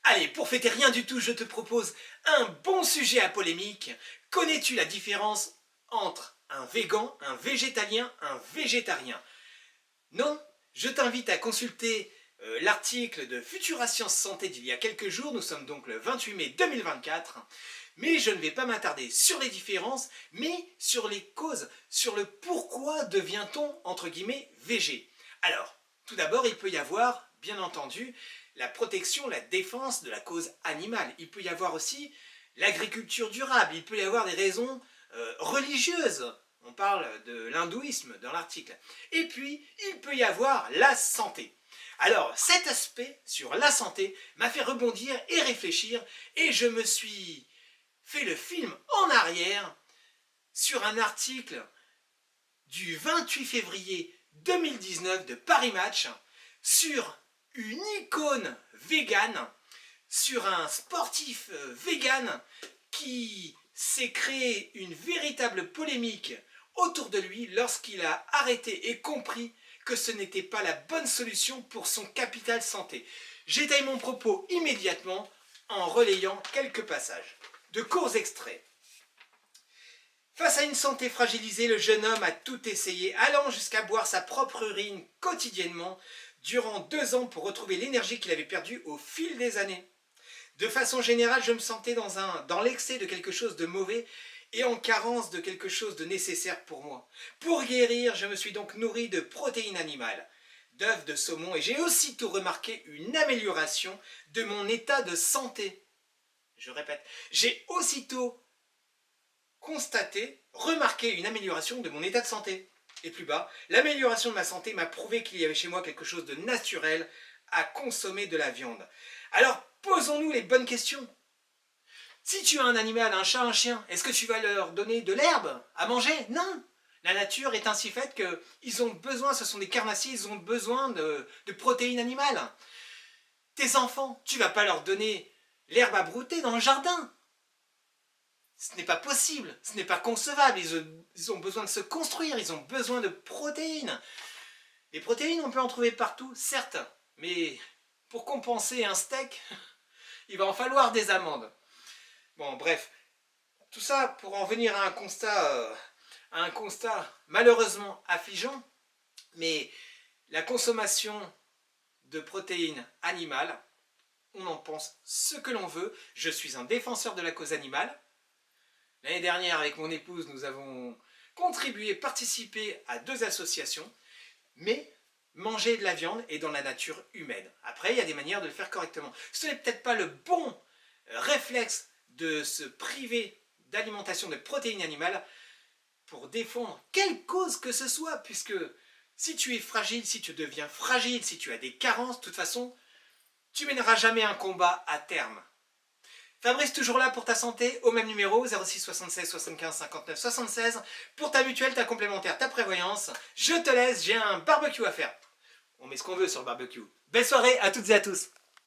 Allez, pour fêter rien du tout, je te propose un bon sujet à polémique. Connais-tu la différence entre un végan, un végétalien, un végétarien? Non? Je t'invite à consulter l'article de Futura Science Santé d'il y a quelques jours. Nous sommes donc le 28 mai 2024. Mais je ne vais pas m'attarder sur les différences, mais sur les causes, sur le pourquoi devient-on, entre guillemets, végé. Alors, tout d'abord, il peut y avoir, bien entendu, la protection, la défense de la cause animale. Il peut y avoir aussi l'agriculture durable. Il peut y avoir des raisons religieuses. On parle de l'hindouisme dans l'article. Et puis, il peut y avoir la santé. Alors, cet aspect sur la santé m'a fait rebondir et réfléchir, et je me suis fait le film en arrière sur un article du 28 février 2019 de Paris Match sur une icône végane, sur un sportif végane qui s'est créé une véritable polémique autour de lui lorsqu'il a arrêté et compris que ce n'était pas la bonne solution pour son capital santé. J'étaye mon propos immédiatement en relayant quelques passages. De courts extraits. Face à une santé fragilisée, le jeune homme a tout essayé, allant jusqu'à boire sa propre urine quotidiennement durant 2 ans pour retrouver l'énergie qu'il avait perdue au fil des années. De façon générale, je me sentais dans l'excès de quelque chose de mauvais et en carence de quelque chose de nécessaire pour moi. Pour guérir, je me suis donc nourri de protéines animales, d'œufs, de saumon, et j'ai aussitôt remarqué une amélioration de mon état de santé. Je répète, j'ai aussitôt remarqué une amélioration de mon état de santé. Et plus bas, l'amélioration de ma santé m'a prouvé qu'il y avait chez moi quelque chose de naturel à consommer de la viande. Alors, posons-nous les bonnes questions. Si tu as un animal, un chat, un chien, est-ce que tu vas leur donner de l'herbe à manger? Non. La nature est ainsi faite qu'ils ont besoin, ce sont des carnassiers, ils ont besoin de protéines animales. Tes enfants, tu ne vas pas leur donner l'herbe à brouter dans le jardin. Ce n'est pas possible, ce n'est pas concevable. Ils ont besoin de se construire, ils ont besoin de protéines. Les protéines, on peut en trouver partout, certes, mais pour compenser un steak, il va en falloir des amandes. Bon, bref, tout ça pour en venir à un constat malheureusement affligeant, mais la consommation de protéines animales, on en pense ce que l'on veut. Je suis un défenseur de la cause animale. L'année dernière, avec mon épouse, nous avons contribué, participé à 2 associations, mais manger de la viande est dans la nature humaine. Après, il y a des manières de le faire correctement. Ce n'est peut-être pas le bon réflexe de se priver d'alimentation de protéines animales pour défendre quelle cause que ce soit, puisque si tu es fragile, si tu deviens fragile, si tu as des carences, de toute façon, tu mèneras jamais un combat à terme. Fabrice, toujours là pour ta santé, au même numéro, 06 76 75 59 76, pour ta mutuelle, ta complémentaire, ta prévoyance. Je te laisse, j'ai un barbecue à faire. On met ce qu'on veut sur le barbecue. Belle soirée à toutes et à tous.